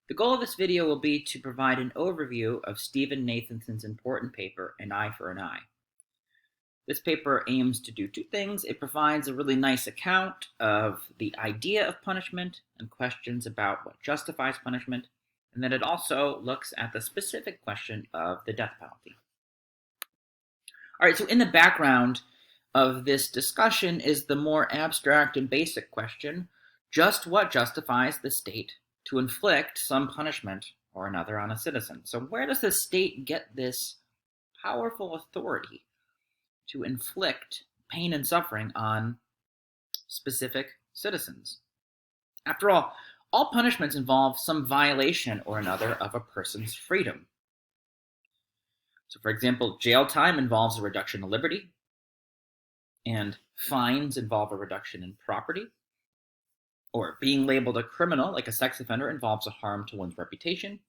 The goal of this video will be to provide an overview of Stephen Nathanson's important paper, An Eye for an Eye. This paper aims to do two things. It provides a really nice account of the idea of punishment and questions about what justifies punishment, and then it also looks at the specific question of the death penalty. All right, so in the background of this discussion is the more abstract and basic question, just what justifies the state to inflict some punishment or another on a citizen? So where does the state get this powerful authority to inflict pain and suffering on specific citizens? After all punishments involve some violation or another of a person's freedom. So for example, jail time involves a reduction of liberty, and fines involve a reduction in property. Or being labeled a criminal, like a sex offender, involves a harm to one's reputation.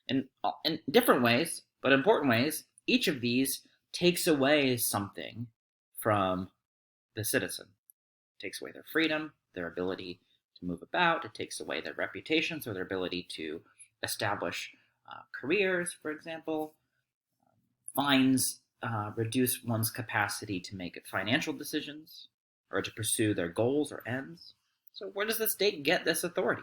And in different ways, but important ways, each of these takes away something from the citizen. It takes away their freedom, their ability to move about. It takes away their reputation, so their ability to establish careers, for example. Fines reduce one's capacity to make financial decisions or to pursue their goals or ends. So where does the state get this authority?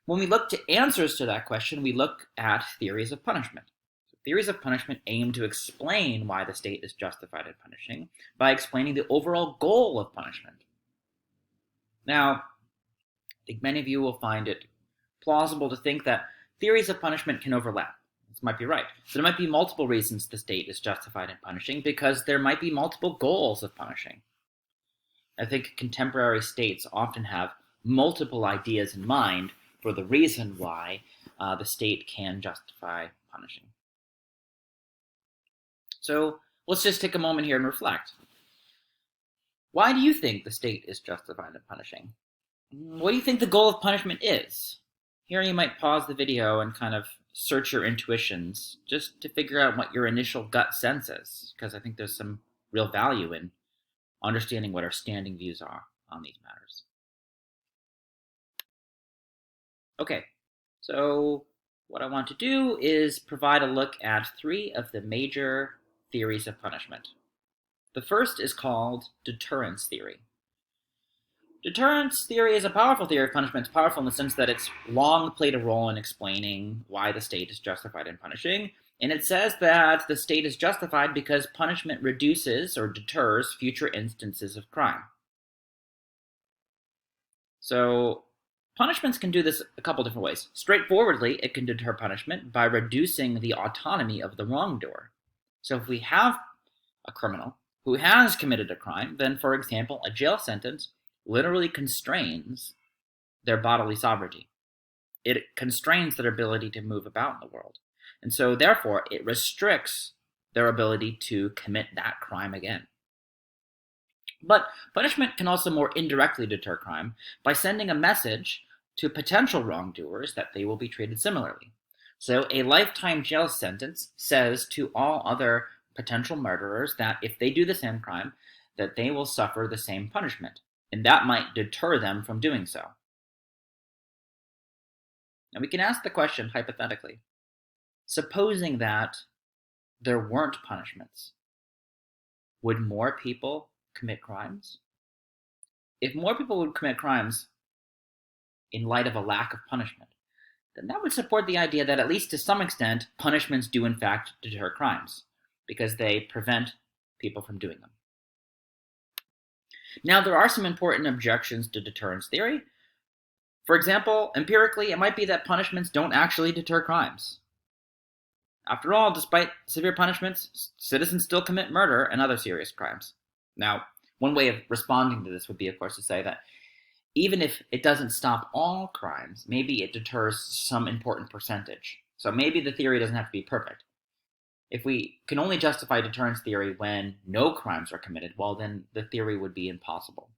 When we look to answers to that question, we look at theories of punishment. So theories of punishment aim to explain why the state is justified in punishing by explaining the overall goal of punishment. Now, I think many of you will find it plausible to think that theories of punishment can overlap. This might be right. So there might be multiple reasons the state is justified in punishing because there might be multiple goals of punishing. I think contemporary states often have multiple ideas in mind for the reason why the state can justify punishing. So let's just take a moment here and reflect. Why do you think the state is justified in punishing? What do you think the goal of punishment is? Here you might pause the video and kind of search your intuitions just to figure out what your initial gut sense is, because I think there's some real value in understanding what our standing views are on these matters. Okay, so what I want to do is provide a look at three of the major theories of punishment. The first is called deterrence theory. Deterrence theory is a powerful theory of punishment. It's powerful in the sense that it's long played a role in explaining why the state is justified in punishing. And it says that the state is justified because punishment reduces or deters future instances of crime. So punishments can do this a couple different ways. Straightforwardly, it can deter punishment by reducing the autonomy of the wrongdoer. So if we have a criminal who has committed a crime, then, for example, a jail sentence literally constrains their bodily sovereignty. It constrains their ability to move about in the world. And so, therefore, it restricts their ability to commit that crime again. But punishment can also more indirectly deter crime by sending a message to potential wrongdoers that they will be treated similarly. So a lifetime jail sentence says to all other potential murderers that if they do the same crime, that they will suffer the same punishment, and that might deter them from doing so. Now we can ask the question hypothetically. Supposing that there weren't punishments, would more people commit crimes? If more people would commit crimes in light of a lack of punishment, then that would support the idea that at least to some extent, punishments do in fact deter crimes, because they prevent people from doing them. Now, there are some important objections to deterrence theory. For example, empirically, it might be that punishments don't actually deter crimes. After all, despite severe punishments, citizens still commit murder and other serious crimes. Now, one way of responding to this would be, of course, to say that even if it doesn't stop all crimes, maybe it deters some important percentage. So maybe the theory doesn't have to be perfect. If we can only justify deterrence theory when no crimes are committed, well, then the theory would be impossible.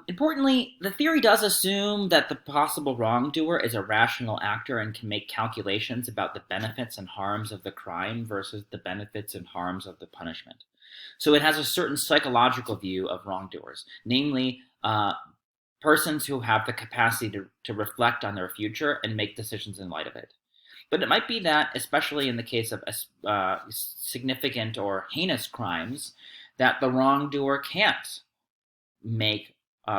Importantly, the theory does assume that the possible wrongdoer is a rational actor and can make calculations about the benefits and harms of the crime versus the benefits and harms of the punishment. So it has a certain psychological view of wrongdoers, namely persons who have the capacity to reflect on their future and make decisions in light of it. But it might be that, especially in the case of significant or heinous crimes, that the wrongdoer can't make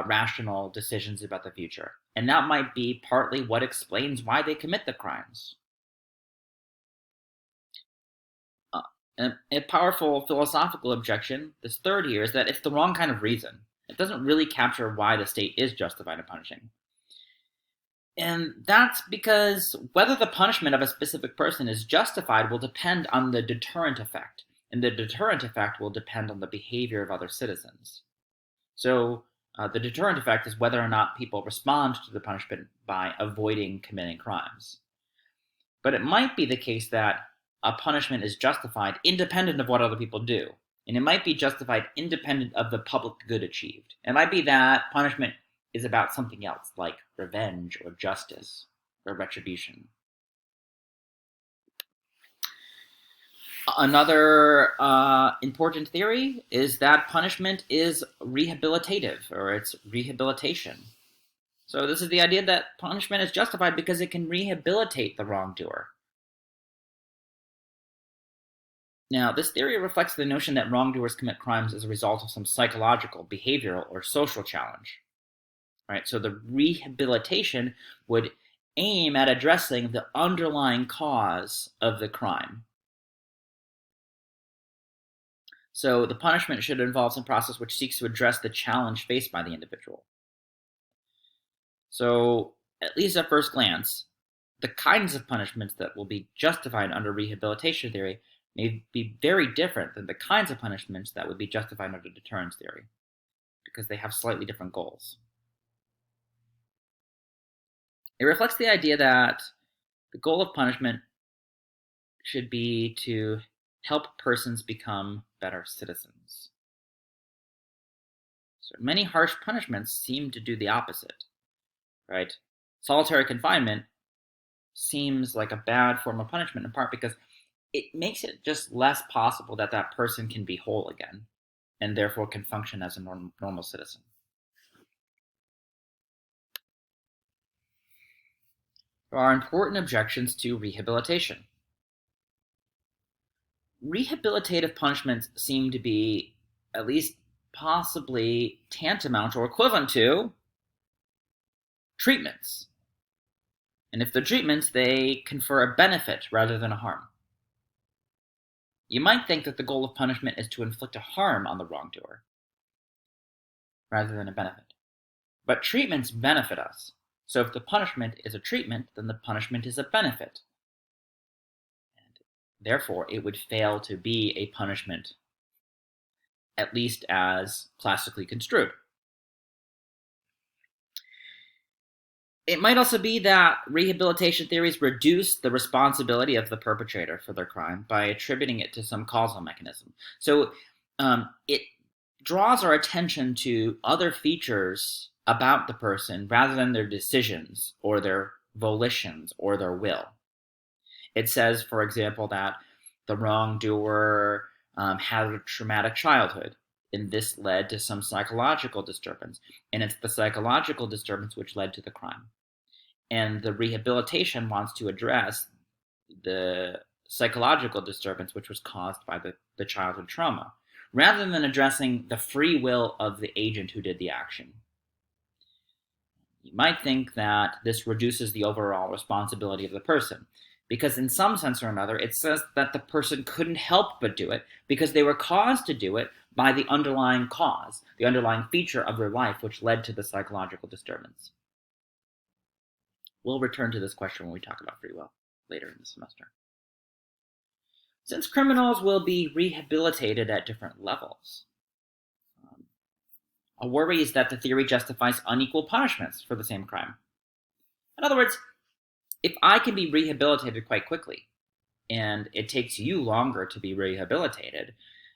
rational decisions about the future. And that might be partly what explains why they commit the crimes. A powerful philosophical objection, this third here, is that it's the wrong kind of reason. It doesn't really capture why the state is justified in punishing. And that's because whether the punishment of a specific person is justified will depend on the deterrent effect. And the deterrent effect will depend on the behavior of other citizens. So the deterrent effect is whether or not people respond to the punishment by avoiding committing crimes. But it might be the case that a punishment is justified independent of what other people do. And it might be justified independent of the public good achieved. It might be that punishment is about something else, like revenge or justice or retribution. Another important theory is that punishment is rehabilitative, or it's rehabilitation. So this is the idea that punishment is justified because it can rehabilitate the wrongdoer. Now, this theory reflects the notion that wrongdoers commit crimes as a result of some psychological, behavioral, or social challenge. Right? So the rehabilitation would aim at addressing the underlying cause of the crime. So the punishment should involve some process which seeks to address the challenge faced by the individual. So, at least at first glance, the kinds of punishments that will be justified under rehabilitation theory may be very different than the kinds of punishments that would be justified under deterrence theory, because they have slightly different goals. It reflects the idea that the goal of punishment should be to help persons become better citizens. So many harsh punishments seem to do the opposite, right? Solitary confinement seems like a bad form of punishment, in part because it makes it just less possible that that person can be whole again, and therefore can function as a normal citizen. There are important objections to rehabilitation. Rehabilitative punishments seem to be at least possibly tantamount or equivalent to treatments. And if they're treatments, they confer a benefit rather than a harm. You might think that the goal of punishment is to inflict a harm on the wrongdoer rather than a benefit. But treatments benefit us. So if the punishment is a treatment, then the punishment is a benefit. And therefore, it would fail to be a punishment, at least as classically construed. It might also be that rehabilitation theories reduce the responsibility of the perpetrator for their crime by attributing it to some causal mechanism. So it draws our attention to other features about the person rather than their decisions or their volitions or their will. It says, for example, that the wrongdoer had a traumatic childhood, and this led to some psychological disturbance, and it's the psychological disturbance which led to the crime. And the rehabilitation wants to address the psychological disturbance which was caused by the childhood trauma, rather than addressing the free will of the agent who did the action. You might think that this reduces the overall responsibility of the person, because in some sense or another, it says that the person couldn't help but do it because they were caused to do it by the underlying cause, the underlying feature of their life which led to the psychological disturbance. We'll return to this question when we talk about free will later in the semester. Since criminals will be rehabilitated at different levels, a worry is that the theory justifies unequal punishments for the same crime. In other words, if I can be rehabilitated quite quickly, and it takes you longer to be rehabilitated,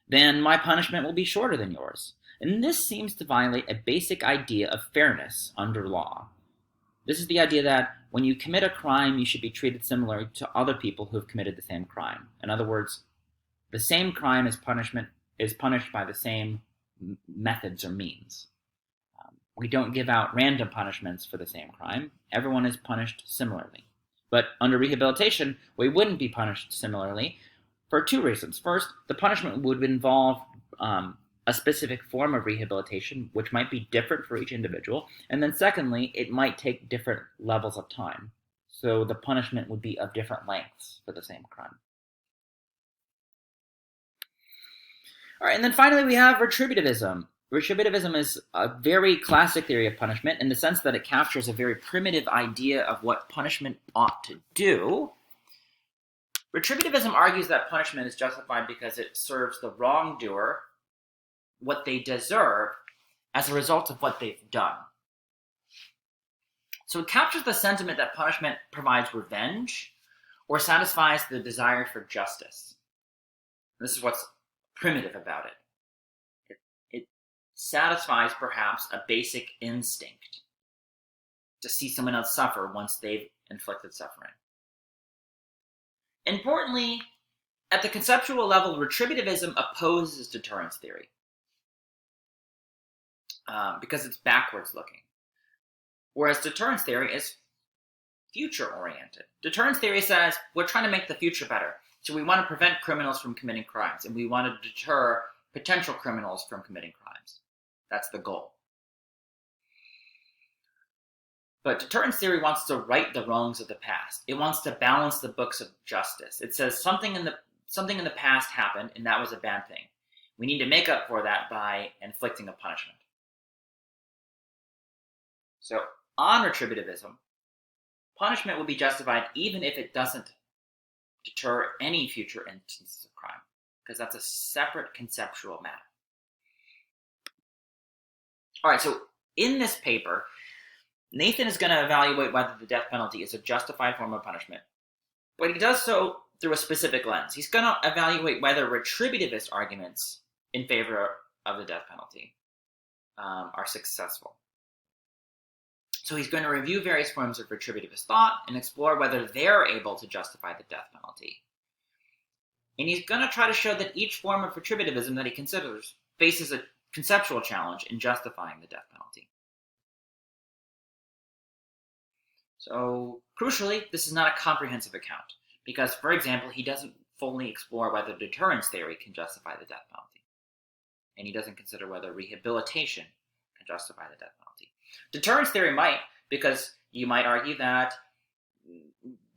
then my punishment will be shorter than yours. And this seems to violate a basic idea of fairness under law. This is the idea that when you commit a crime, you should be treated similarly to other people who have committed the same crime. In other words, the same crime is punished by the same methods or means. we don't give out random punishments for the same crime. Everyone is punished similarly. But under rehabilitation, we wouldn't be punished similarly for two reasons. First, the punishment would involve a specific form of rehabilitation, which might be different for each individual. And then secondly, it might take different levels of time. So the punishment would be of different lengths for the same crime. All right, and then finally we have retributivism. Retributivism is a very classic theory of punishment in the sense that it captures a very primitive idea of what punishment ought to do. Retributivism argues that punishment is justified because it serves the wrongdoer what they deserve as a result of what they've done. So it captures the sentiment that punishment provides revenge or satisfies the desire for justice. This is what's primitive about it. It satisfies perhaps a basic instinct to see someone else suffer once they've inflicted suffering. Importantly, at the conceptual level, retributivism opposes deterrence theory because it's backwards looking, whereas deterrence theory is future-oriented. Deterrence theory says we're trying to make the future better. So we want to prevent criminals from committing crimes, and we want to deter potential criminals from committing crimes. That's the goal. But deterrence theory wants to right the wrongs of the past. It wants to balance the books of justice. It says something in the past happened, and that was a bad thing. We need to make up for that by inflicting a punishment. So on retributivism, punishment will be justified even if it doesn't deter any future instances of crime, because that's a separate conceptual matter. All right, so in this paper, Nathan is going to evaluate whether the death penalty is a justified form of punishment, but he does so through a specific lens. He's going to evaluate whether retributivist arguments in favor of the death penalty are successful. So he's going to review various forms of retributivist thought and explore whether they're able to justify the death penalty. And he's going to try to show that each form of retributivism that he considers faces a conceptual challenge in justifying the death penalty. So, crucially, this is not a comprehensive account, because, for example, he doesn't fully explore whether deterrence theory can justify the death penalty. And he doesn't consider whether rehabilitation can justify the death penalty. Deterrence theory might, because you might argue that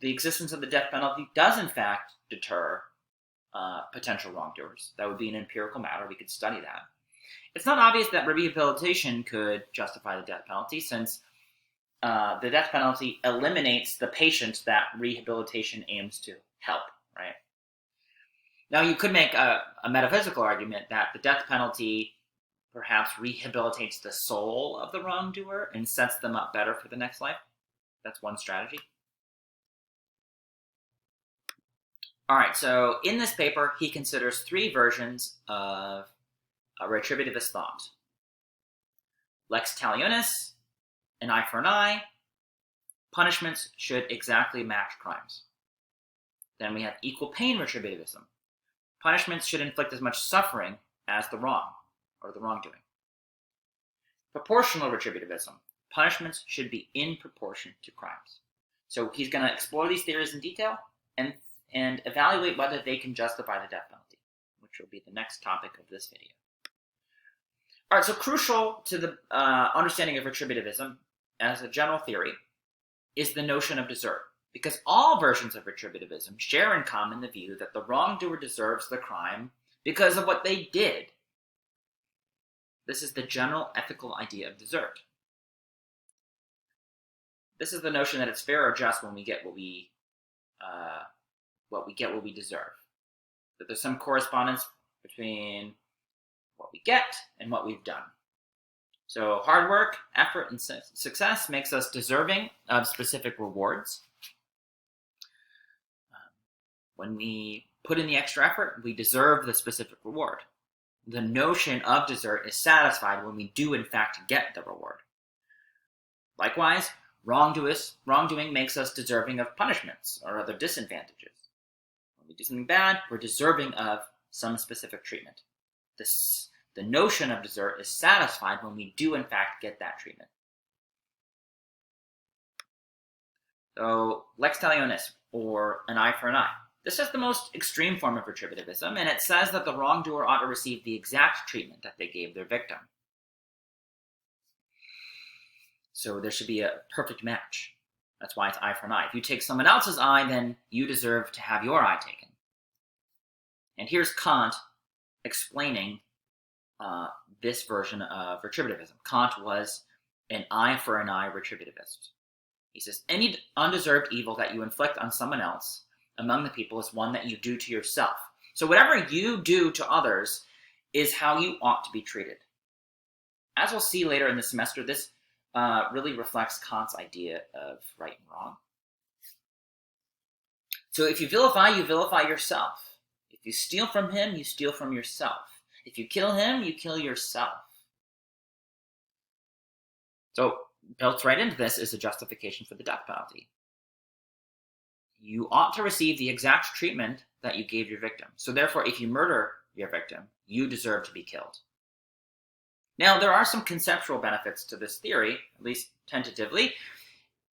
the existence of the death penalty does in fact deter potential wrongdoers. That would be an empirical matter. We could study that. It's not obvious that rehabilitation could justify the death penalty, since the death penalty eliminates the patient that rehabilitation aims to help, right? Now, you could make a metaphysical argument that the death penalty perhaps rehabilitates the soul of the wrongdoer and sets them up better for the next life. That's one strategy. All right, so in this paper, he considers three versions of a retributivist thought. Lex talionis, an eye for an eye, punishments should exactly match crimes. Then we have equal pain retributivism. Punishments should inflict as much suffering as the wrong, or the wrongdoing. Proportional retributivism. Punishments should be in proportion to crimes. So he's going to explore these theories in detail and evaluate whether they can justify the death penalty, which will be the next topic of this video. All right, so crucial to the understanding of retributivism as a general theory is the notion of desert, because all versions of retributivism share in common the view that the wrongdoer deserves the crime because of what they did. This is the general ethical idea of desert. This is the notion that it's fair or just when we get what we deserve. That there's some correspondence between what we get and what we've done. So hard work, effort, and success makes us deserving of specific rewards. When we put in the extra effort, we deserve the specific reward. The notion of desert is satisfied when we do in fact get the reward. Likewise, wrongdoing makes us deserving of punishments or other disadvantages. When we do something bad, we're deserving of some specific treatment. the notion of desert is satisfied when we do in fact get that treatment. So, lex talionis, or an eye for an eye. This is the most extreme form of retributivism, and it says that the wrongdoer ought to receive the exact treatment that they gave their victim. So there should be a perfect match. That's why it's eye for an eye. If you take someone else's eye, then you deserve to have your eye taken. And here's Kant explaining this version of retributivism. Kant was an eye for an eye retributivist. He says, any undeserved evil that you inflict on someone else among the people is one that you do to yourself. So whatever you do to others is how you ought to be treated. As we'll see later in the semester, this really reflects Kant's idea of right and wrong. So if you vilify yourself. If you steal from him, you steal from yourself. If you kill him, you kill yourself. So built right into this is a justification for the death penalty. You ought to receive the exact treatment that you gave your victim. So therefore, if you murder your victim, you deserve to be killed. Now, there are some conceptual benefits to this theory, at least tentatively,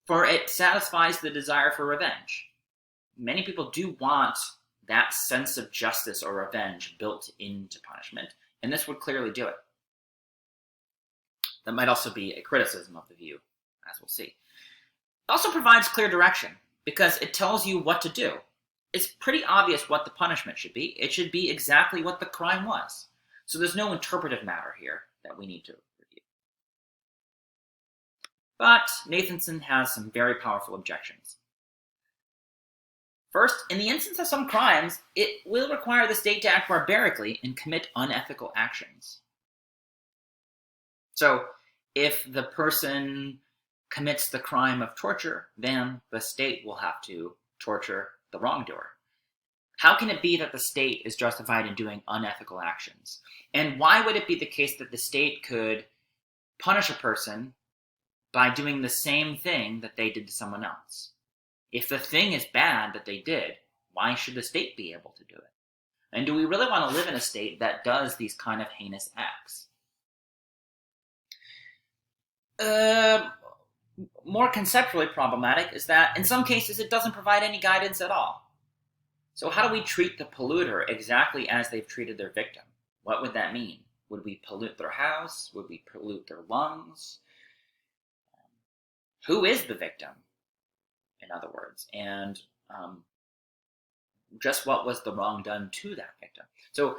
for it satisfies the desire for revenge. Many people do want that sense of justice or revenge built into punishment, and this would clearly do it. That might also be a criticism of the view, as we'll see. It also provides clear direction, because it tells you what to do. It's pretty obvious what the punishment should be. It should be exactly what the crime was. So there's no interpretive matter here that we need to review. But Nathanson has some very powerful objections. First, in the instance of some crimes, it will require the state to act barbarically and commit unethical actions. So, if the person commits the crime of torture, then the state will have to torture the wrongdoer. How can it be that the state is justified in doing unethical actions? And why would it be the case that the state could punish a person by doing the same thing that they did to someone else? If the thing is bad that they did, why should the state be able to do it? And do we really want to live in a state that does these kind of heinous acts? More conceptually problematic is that in some cases it doesn't provide any guidance at all. So how do we treat the polluter exactly as they've treated their victim? What would that mean? Would we pollute their house? Would we pollute their lungs? Who is the victim, in other words? And just what was the wrong done to that victim? So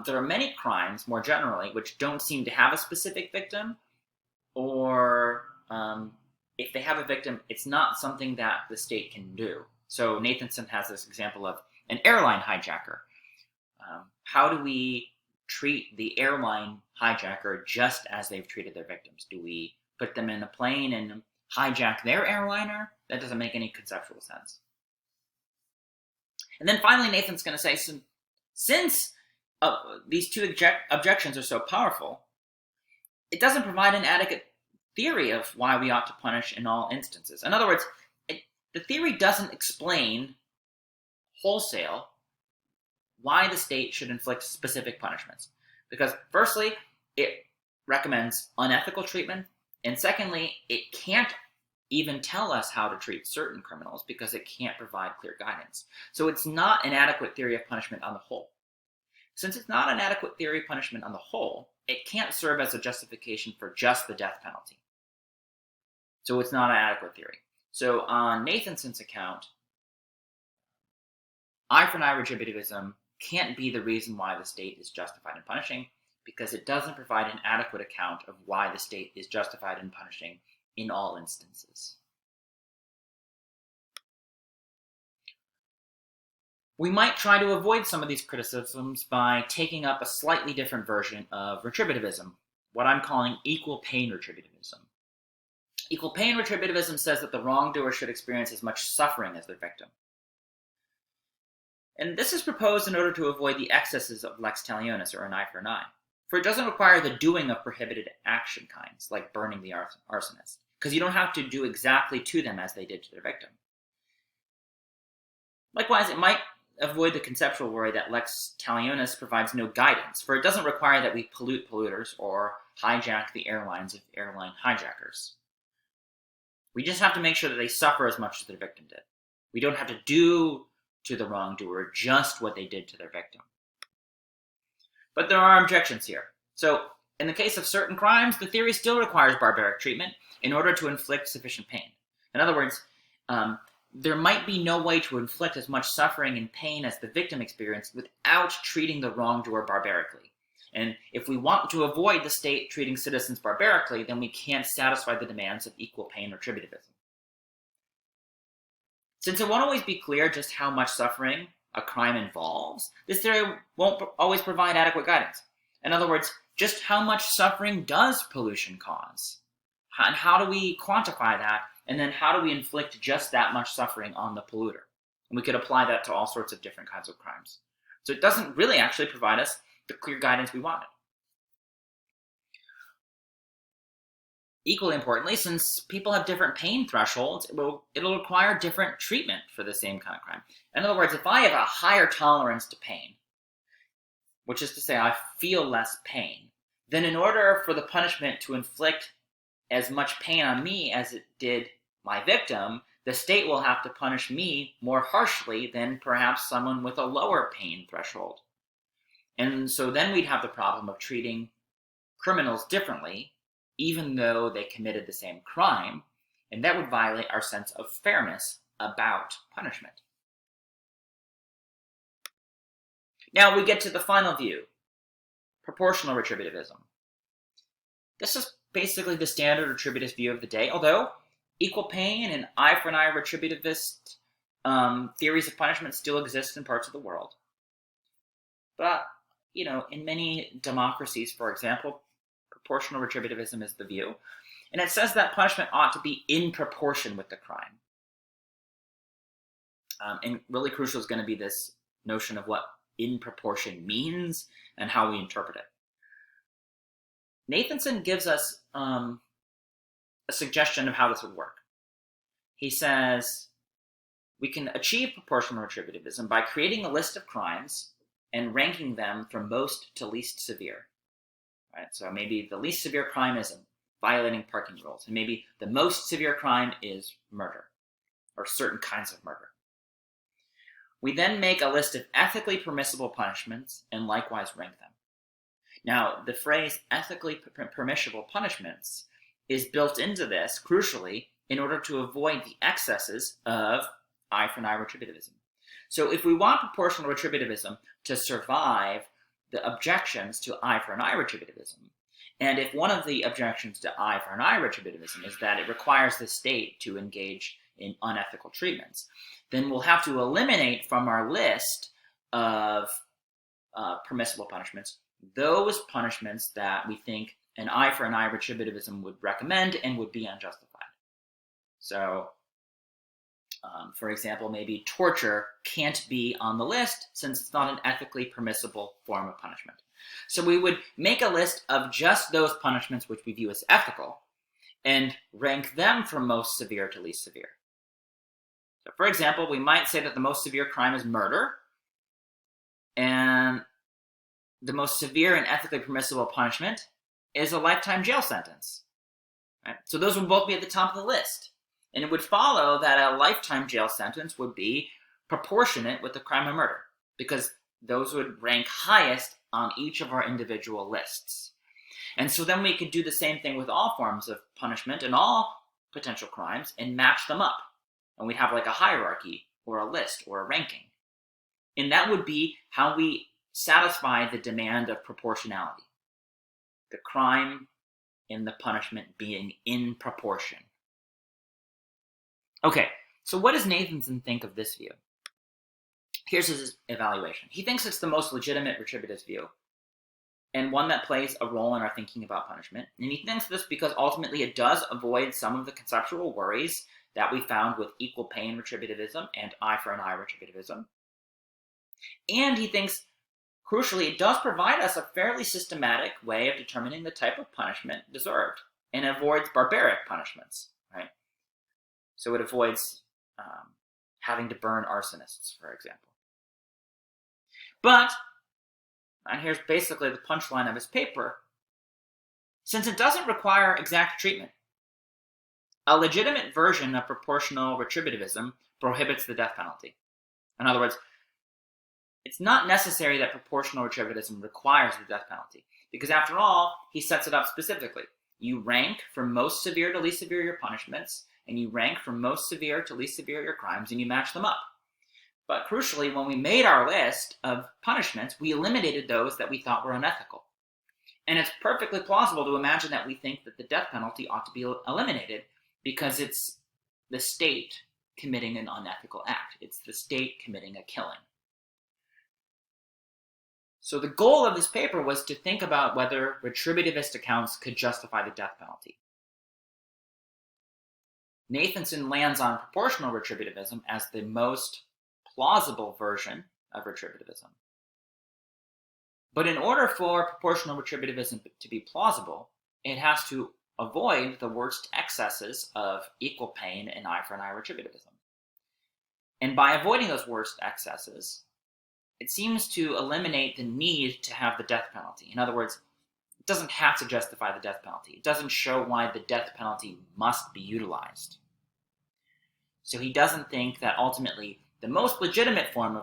there are many crimes, more generally, which don't seem to have a specific victim, or if they have a victim, it's not something that the state can do. So Nathanson has this example of an airline hijacker. How do we treat the airline hijacker just as they've treated their victims? Do we put them in a plane and hijack their airliner? That doesn't make any conceptual sense. And then finally, Nathan's going to say, since these two objections are so powerful, it doesn't provide an adequate theory of why we ought to punish in all instances. In other words, the theory doesn't explain wholesale why the state should inflict specific punishments. Because firstly, it recommends unethical treatment, and secondly, it can't even tell us how to treat certain criminals because it can't provide clear guidance. So it's not an adequate theory of punishment on the whole. Since it's not an adequate theory of punishment on the whole, it can't serve as a justification for just the death penalty. So it's not an adequate theory. So on Nathanson's account, eye for an eye retributivism can't be the reason why the state is justified in punishing, because it doesn't provide an adequate account of why the state is justified in punishing in all instances. We might try to avoid some of these criticisms by taking up a slightly different version of retributivism, what I'm calling equal pain retributivism. Equal pain retributivism says that the wrongdoer should experience as much suffering as their victim. And this is proposed in order to avoid the excesses of lex talionis, or an eye for an eye. For it doesn't require the doing of prohibited action kinds, like burning the arsonist, because you don't have to do exactly to them as they did to their victim. Likewise, it might avoid the conceptual worry that lex talionis provides no guidance, for it doesn't require that we pollute polluters or hijack the airlines of airline hijackers. We just have to make sure that they suffer as much as their victim did. We don't have to do to the wrongdoer just what they did to their victim. But there are objections here. So, in the case of certain crimes, the theory still requires barbaric treatment in order to inflict sufficient pain. In other words, there might be no way to inflict as much suffering and pain as the victim experienced without treating the wrongdoer barbarically. And if we want to avoid the state treating citizens barbarically, then we can't satisfy the demands of equal pain retributivism. Since it won't always be clear just how much suffering a crime involves, this theory won't always provide adequate guidance. In other words, just how much suffering does pollution cause? And how do we quantify that? And then how do we inflict just that much suffering on the polluter? And we could apply that to all sorts of different kinds of crimes. So it doesn't really actually provide us the clear guidance we wanted. Equally importantly, since people have different pain thresholds, it'll require different treatment for the same kind of crime. In other words, if I have a higher tolerance to pain, which is to say I feel less pain, then in order for the punishment to inflict as much pain on me as it did my victim, the state will have to punish me more harshly than perhaps someone with a lower pain threshold. And so then we'd have the problem of treating criminals differently, even though they committed the same crime, and that would violate our sense of fairness about punishment. Now we get to the final view, proportional retributivism. This is basically the standard retributive view of the day, although equal pain and eye for an eye retributivist theories of punishment still exist in parts of the world. But, in many democracies, for example, proportional retributivism is the view, and it says that punishment ought to be in proportion with the crime. And really crucial is going to be this notion of what in proportion means and how we interpret it. Nathanson gives us a suggestion of how this would work. He says, we can achieve proportional retributivism by creating a list of crimes and ranking them from most to least severe. Right? So maybe the least severe crime is violating parking rules, and maybe the most severe crime is murder, or certain kinds of murder. We then make a list of ethically permissible punishments and likewise rank them. Now, the phrase ethically permissible punishments is built into this, crucially, in order to avoid the excesses of eye for an eye retributivism. So if we want proportional retributivism to survive the objections to eye for an eye retributivism, and if one of the objections to eye for an eye retributivism is that it requires the state to engage in unethical treatments, then we'll have to eliminate from our list of permissible punishments those punishments that we think an eye for an eye retributivism would recommend and would be unjustified. So, for example, maybe torture can't be on the list since it's not an ethically permissible form of punishment. So we would make a list of just those punishments which we view as ethical and rank them from most severe to least severe. So, for example, we might say that the most severe crime is murder, and the most severe and ethically permissible punishment is a lifetime jail sentence. Right? So those would both be at the top of the list. And it would follow that a lifetime jail sentence would be proportionate with the crime of murder, because those would rank highest on each of our individual lists. And so then we could do the same thing with all forms of punishment and all potential crimes and match them up. And we'd have like a hierarchy or a list or a ranking. And that would be how we satisfy the demand of proportionality. The crime and the punishment being in proportion. Okay, so what does Nathanson think of this view? Here's his evaluation. He thinks it's the most legitimate retributive view, and one that plays a role in our thinking about punishment. And he thinks this because ultimately it does avoid some of the conceptual worries that we found with equal pain retributivism and eye for an eye retributivism. And he thinks, crucially, it does provide us a fairly systematic way of determining the type of punishment deserved, and avoids barbaric punishments, right? So it avoids having to burn arsonists, for example. But, and here's basically the punchline of his paper, since it doesn't require exact treatment, a legitimate version of proportional retributivism prohibits the death penalty. In other words, it's not necessary that proportional retributivism requires the death penalty, because after all, he sets it up specifically. You rank from most severe to least severe your punishments, and you rank from most severe to least severe your crimes, and you match them up. But crucially, when we made our list of punishments, we eliminated those that we thought were unethical. And it's perfectly plausible to imagine that we think that the death penalty ought to be eliminated because it's the state committing an unethical act. It's the state committing a killing. So the goal of this paper was to think about whether retributivist accounts could justify the death penalty. Nathanson lands on proportional retributivism as the most plausible version of retributivism. But in order for proportional retributivism to be plausible, it has to avoid the worst excesses of equal pain and eye for an eye retributivism. And by avoiding those worst excesses, it seems to eliminate the need to have the death penalty. In other words, it doesn't have to justify the death penalty. It doesn't show why the death penalty must be utilized. So he doesn't think that ultimately the most legitimate form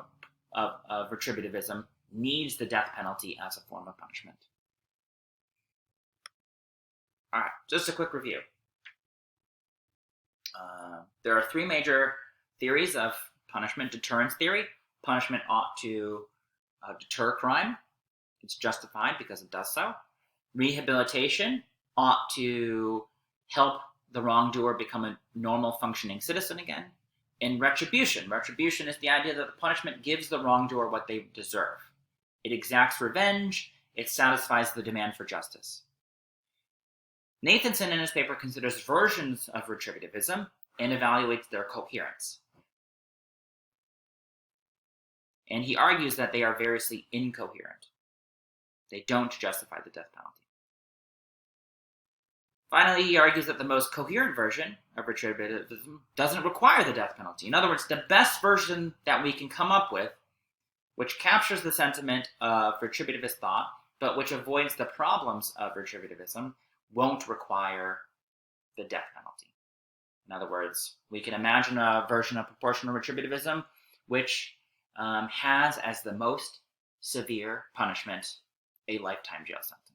of retributivism needs the death penalty as a form of punishment. All right, just a quick review. There are three major theories of punishment. Deterrence theory. Punishment ought to deter crime. It's justified because it does so. Rehabilitation ought to help the wrongdoer become a normal functioning citizen again. And retribution. Retribution is the idea that the punishment gives the wrongdoer what they deserve. It exacts revenge. It satisfies the demand for justice. Nathanson in his paper considers versions of retributivism and evaluates their coherence. And he argues that they are variously incoherent. They don't justify the death penalty. Finally, he argues that the most coherent version of retributivism doesn't require the death penalty. In other words, the best version that we can come up with, which captures the sentiment of retributivist thought, but which avoids the problems of retributivism, won't require the death penalty. In other words, we can imagine a version of proportional retributivism which has as the most severe punishment a lifetime jail sentence.